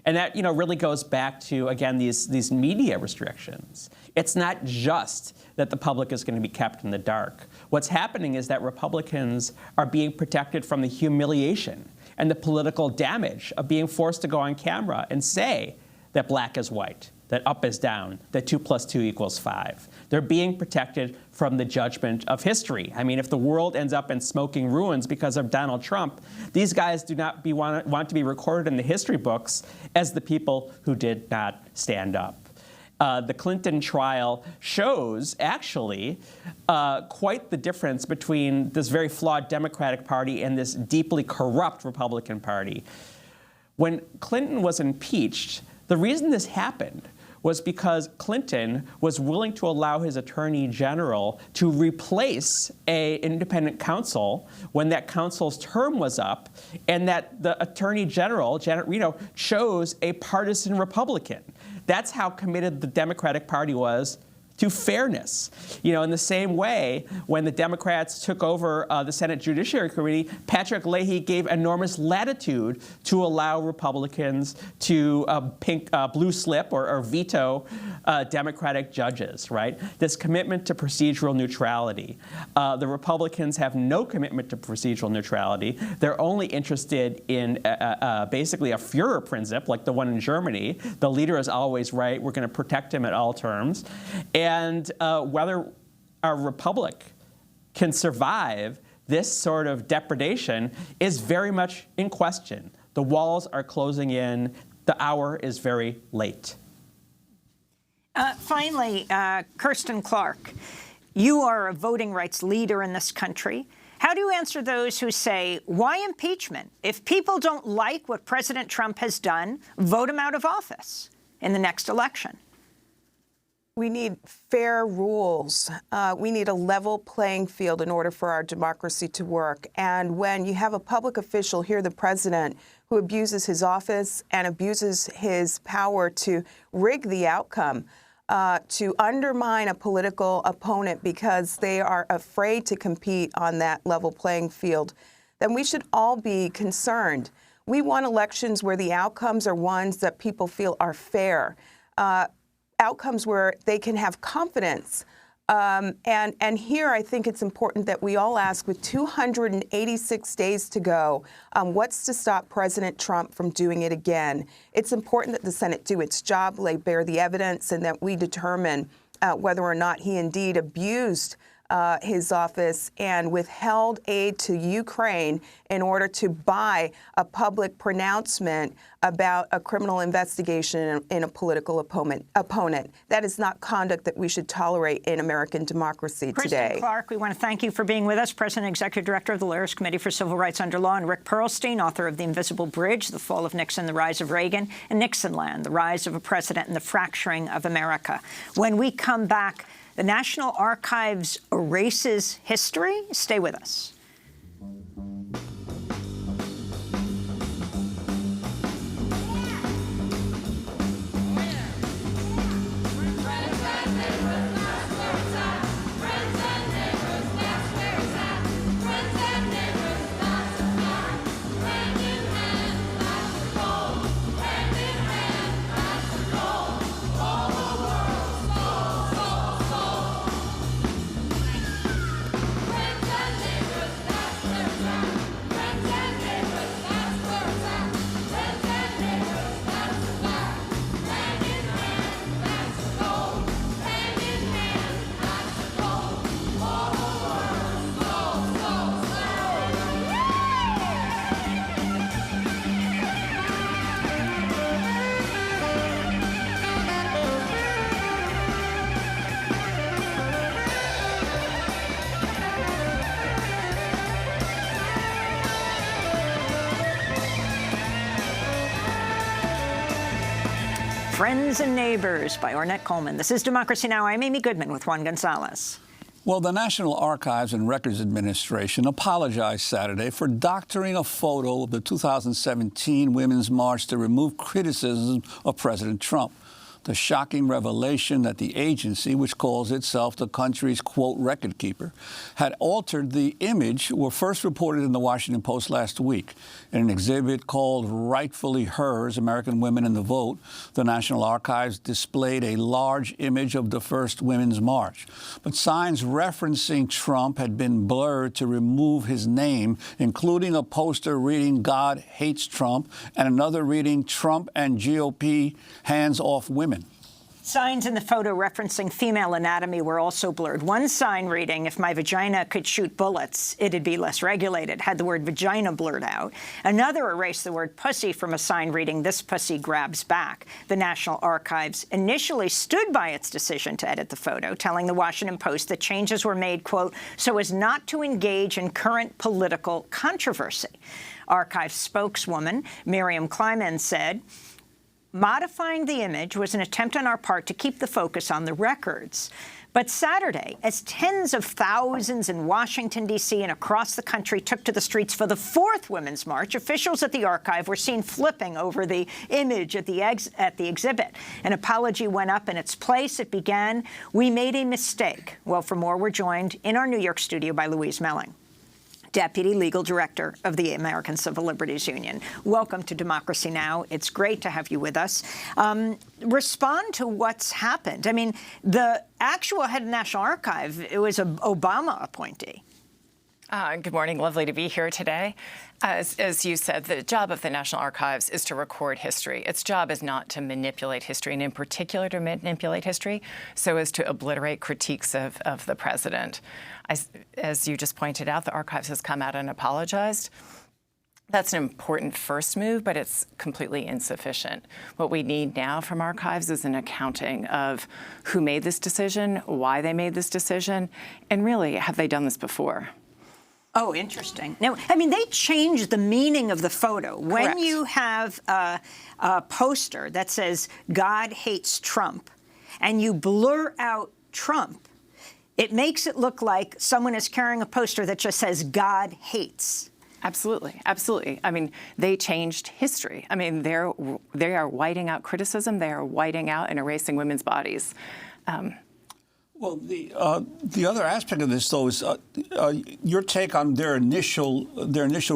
And that, really goes back to, again, these media restrictions. It's not just that the public is going to be kept in the dark. What's happening is that Republicans are being protected from the humiliation and the political damage of being forced to go on camera and say that black is white, that up is down, that 2 + 2 = 5. They're being protected from the judgment of history. I mean, if the world ends up in smoking ruins because of Donald Trump, these guys do not want to be recorded in the history books as the people who did not stand up. The Clinton trial shows, actually, quite the difference between this very flawed Democratic Party and this deeply corrupt Republican Party. When Clinton was impeached, the reason this happened was because Clinton was willing to allow his attorney general to replace an independent counsel when that counsel's term was up, and that the attorney general, Janet Reno, chose a partisan Republican. That's how committed the Democratic Party was to fairness. In the same way, when the Democrats took over the Senate Judiciary Committee, Patrick Leahy gave enormous latitude to allow Republicans to blue slip or veto Democratic judges, right? This commitment to procedural neutrality. The Republicans have no commitment to procedural neutrality. They're only interested in basically a Führerprinzip, like the one in Germany. The leader is always right. We're going to protect him at all terms. And whether our republic can survive this sort of depredation is very much in question. The walls are closing in. The hour is very late. Finally, Kirsten Clark, you are a voting rights leader in this country. How do you answer those who say, why impeachment? If people don't like what President Trump has done, vote him out of office in the next election? We need fair rules. We need a level playing field in order for our democracy to work. And when you have a public official, here the president, who abuses his office and abuses his power to rig the outcome, to undermine a political opponent because they are afraid to compete on that level playing field, then we should all be concerned. We want elections where the outcomes are ones that people feel are fair. Outcomes where they can have confidence. And here I think it's important that we all ask, with 286 days to go, what's to stop President Trump from doing it again? It's important that the Senate do its job, lay bare the evidence, and that we determine whether or not he indeed abused his office and withheld aid to Ukraine in order to buy a public pronouncement about a criminal investigation in a political opponent. That is not conduct that we should tolerate in American democracy today. Kirsten Clark, we want to thank you for being with us, President and Executive Director of the Lawyers Committee for Civil Rights Under Law, and Rick Perlstein, author of The Invisible Bridge, The Fall of Nixon, The Rise of Reagan, and Nixonland, The Rise of a President and the Fracturing of America. When we come back, the National Archives erases history. Stay with us. Friends and Neighbors by Ornette Coleman. This is Democracy Now! I'm Amy Goodman with Juan Gonzalez. Well, the National Archives and Records Administration apologized Saturday for doctoring a photo of the 2017 Women's March to remove criticism of President Trump. the shocking revelation that the agency, which calls itself the country's, quote, record keeper, had altered the image were first reported in the Washington Post last week. In an exhibit called Rightfully Hers, American Women and the Vote, the National Archives displayed a large image of the first Women's March. But signs referencing Trump had been blurred to remove his name, including a poster reading "God hates Trump" and another reading "Trump and GOP hands off women." Signs in the photo referencing female anatomy were also blurred. One sign reading, "If my vagina could shoot bullets, it'd be less regulated," had the word vagina blurred out. Another erased the word pussy from a sign reading, "This pussy grabs back." The National Archives initially stood by its decision to edit the photo, telling the Washington Post that changes were made, quote, "so as not to engage in current political controversy." Archives spokeswoman Miriam Kleiman said, "Modifying the image was an attempt on our part to keep the focus on the records." But Saturday, as tens of thousands in Washington, D.C. and across the country took to the streets for the fourth Women's March, officials at the archive were seen flipping over the image at the exhibit. An apology went up in its place. It began, "We made a mistake." Well, for more, we're joined in our New York studio by Louise Melling, Deputy Legal Director of the American Civil Liberties Union. Welcome to Democracy Now! It's great to have you with us. Respond to what's happened. I mean, the actual head of the National Archive, it was an Obama appointee. Good morning. Lovely to be here today. As you said, the job of the National Archives is to record history. Its job is not to manipulate history, and in particular to manipulate history so as to obliterate critiques of the president. As you just pointed out, the Archives has come out and apologized. That's an important first move, but it's completely insufficient. What we need now from Archives is an accounting of who made this decision, why they made this decision, and really, have they done this before? Oh, interesting. Now, I mean, they changed the meaning of the photo. Correct. When you have a poster that says "God hates Trump," and you blur out Trump, it makes it look like someone is carrying a poster that just says "God hates." Absolutely, absolutely. I mean, they changed history. I mean, they are whiting out criticism. They are whiting out and erasing women's bodies. Well, the other aspect of this, though, is your take on their initial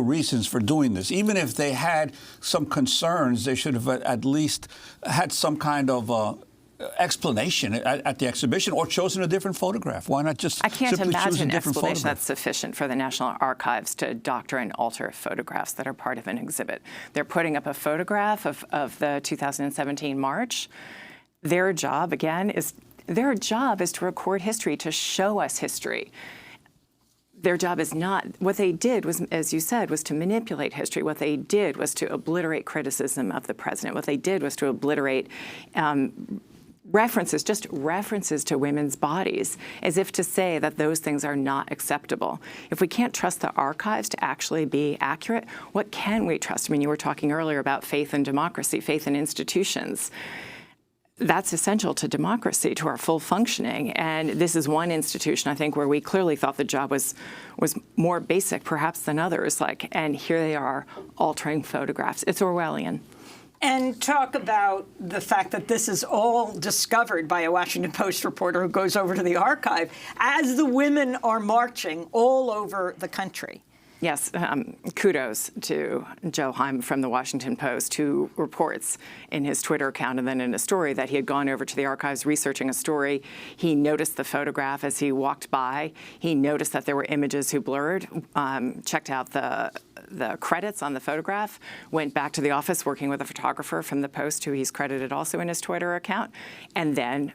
reasons for doing this. Even if they had some concerns, they should have at least had some kind of explanation at the exhibition, or chosen a different photograph. Why not just simply choose a different photograph? I can't imagine an explanation that's sufficient for the National Archives to doctor and alter photographs that are part of an exhibit. They're putting up a photograph of the 2017 March. Their job, again, is to record history, to show us history. Their job is not, what they did was, as you said, was to manipulate history. What they did was to obliterate criticism of the president. What they did was to obliterate references to women's bodies, as if to say that those things are not acceptable. If we can't trust the archives to actually be accurate, what can we trust? I mean, you were talking earlier about faith in democracy, faith in institutions. That's essential to democracy, to our full functioning. And this is one institution, I think, where we clearly thought the job was more basic, perhaps, than others. And here they are altering photographs. It's Orwellian. And talk about the fact that this is all discovered by a Washington Post reporter who goes over to the archive as the women are marching all over the country. Yes, kudos to Joe Heim from the Washington Post, who reports in his Twitter account and then in a story that he had gone over to the archives researching a story. He noticed the photograph as he walked by. He noticed that there were images who blurred, checked out the credits on the photograph, went back to the office working with a photographer from the Post, who he's credited also in his Twitter account, and then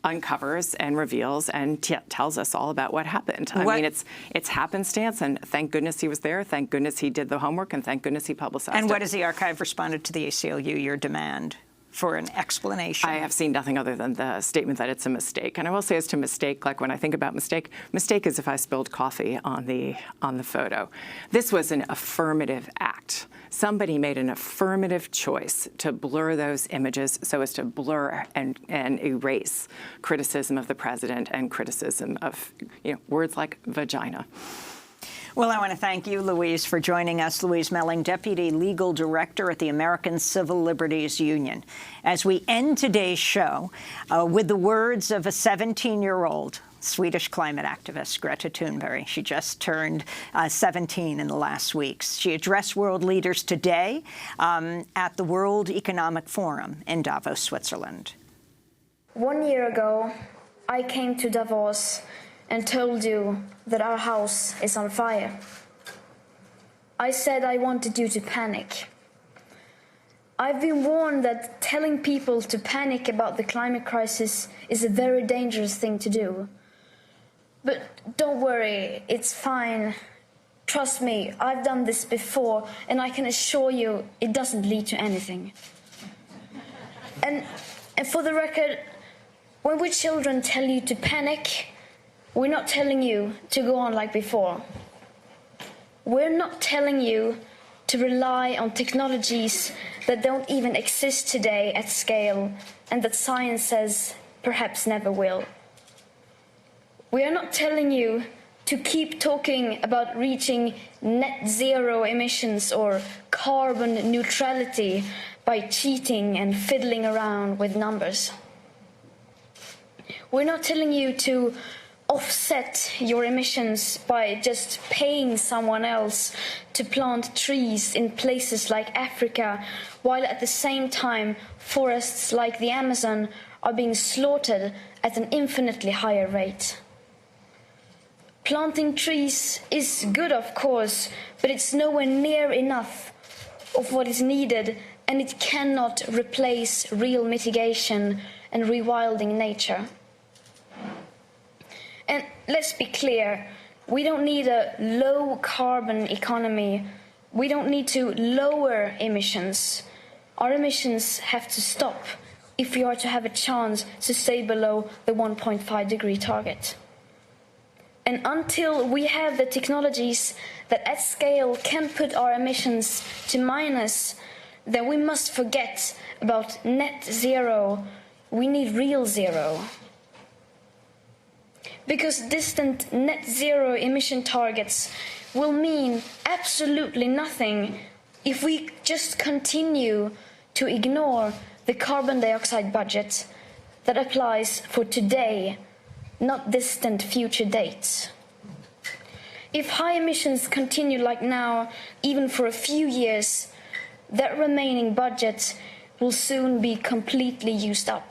uncovers and reveals and tells us all about what happened. I mean, it's happenstance, and thank goodness he was there. Thank goodness he did the homework, and thank goodness he publicized it. And what has the archive responded to the ACLU, your demand for an explanation? I have seen nothing other than the statement that it's a mistake. And I will say, as to mistake, like when I think about mistake is if I spilled coffee on the photo. This was an affirmative act. Somebody made an affirmative choice to blur those images so as to blur and erase criticism of the president and criticism of words like vagina. Well, I want to thank you, Louise, for joining us. Louise Melling, Deputy Legal Director at the American Civil Liberties Union. As we end today's show with the words of a 17-year-old Swedish climate activist, Greta Thunberg. She just turned 17 in the last weeks. She addressed world leaders today at the World Economic Forum in Davos, Switzerland. 1 year ago, I came to Davos and told you that our house is on fire. I said I wanted you to panic. I've been warned that telling people to panic about the climate crisis is a very dangerous thing to do. But don't worry, it's fine. Trust me, I've done this before, and I can assure you it doesn't lead to anything. And for the record, when we children tell you to panic, we're not telling you to go on like before. We're not telling you to rely on technologies that don't even exist today at scale and that science says perhaps never will. We are not telling you to keep talking about reaching net zero emissions or carbon neutrality by cheating and fiddling around with numbers. We're not telling you to offset your emissions by just paying someone else to plant trees in places like Africa, while at the same time forests like the Amazon are being slaughtered at an infinitely higher rate. Planting trees is good, of course, but it's nowhere near enough of what is needed, and it cannot replace real mitigation and rewilding nature. And let's be clear, we don't need a low-carbon economy. We don't need to lower emissions. Our emissions have to stop if we are to have a chance to stay below the 1.5-degree target. And until we have the technologies that at scale can put our emissions to minus, then we must forget about net zero. We need real zero. Because distant net zero emission targets will mean absolutely nothing if we just continue to ignore the carbon dioxide budget that applies for today, not distant future dates. If high emissions continue like now, even for a few years, that remaining budget will soon be completely used up.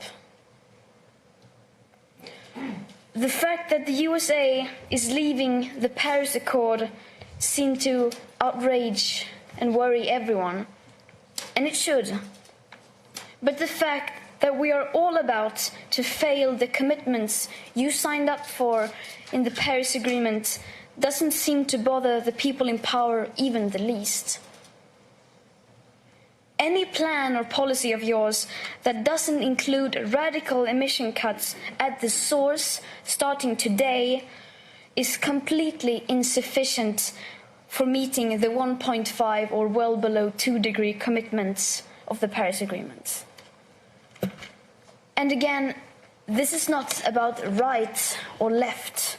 The fact that the USA is leaving the Paris Accord seems to outrage and worry everyone, and it should. But the fact that we are all about to fail the commitments you signed up for in the Paris Agreement doesn't seem to bother the people in power even the least. Any plan or policy of yours that doesn't include radical emission cuts at the source starting today is completely insufficient for meeting the 1.5 or well below 2-degree commitments of the Paris Agreement. And again, this is not about right or left.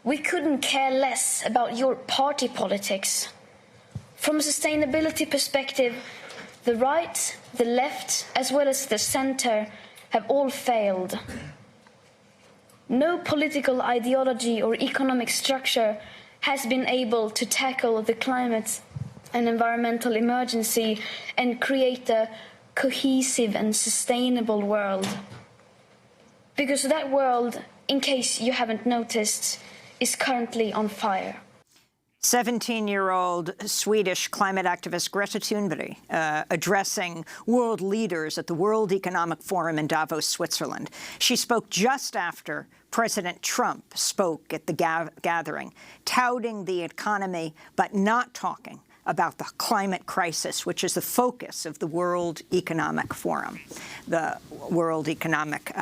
We couldn't care less about your party politics. From a sustainability perspective, the right, the left, as well as the center have all failed. No political ideology or economic structure has been able to tackle the climate and environmental emergency and create a cohesive and sustainable world. Because that world, in case you haven't noticed, is currently on fire. 17-year-old Swedish climate activist Greta Thunberg addressing world leaders at the World Economic Forum in Davos, Switzerland. She spoke just after President Trump spoke at the gathering, touting the economy but not talking about the climate crisis, which is the focus of the World Economic Forum, the World Economic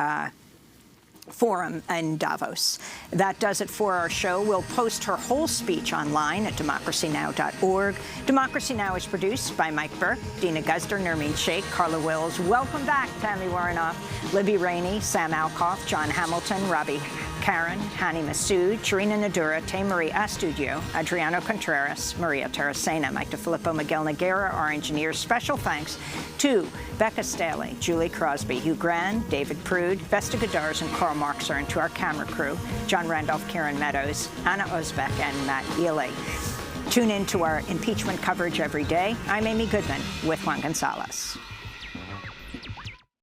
Forum in Davos. That does it for our show. We'll post her whole speech online at DemocracyNow.org. Democracy Now! Is produced by Mike Burke, Dina Guzder, Nermeen Sheikh, Carla Wills. Welcome back, Tammy Warrenoff, Libby Rainey, Sam Alcoff, John Hamilton, Robbie Karen, Hani Massoud, Sharina Nadura, Marie Astudio, Adriano Contreras, Maria Terracena, Mike DeFilippo, Miguel Noguera, our engineers. Special thanks to Becca Staley, Julie Crosby, Hugh Grand, David Prude, Vesta Godars, and Carl Markser, and to our camera crew, John Randolph, Karen Meadows, Anna Osbeck, and Matt Ely. Tune in to our impeachment coverage every day. I'm Amy Goodman with Juan Gonzalez.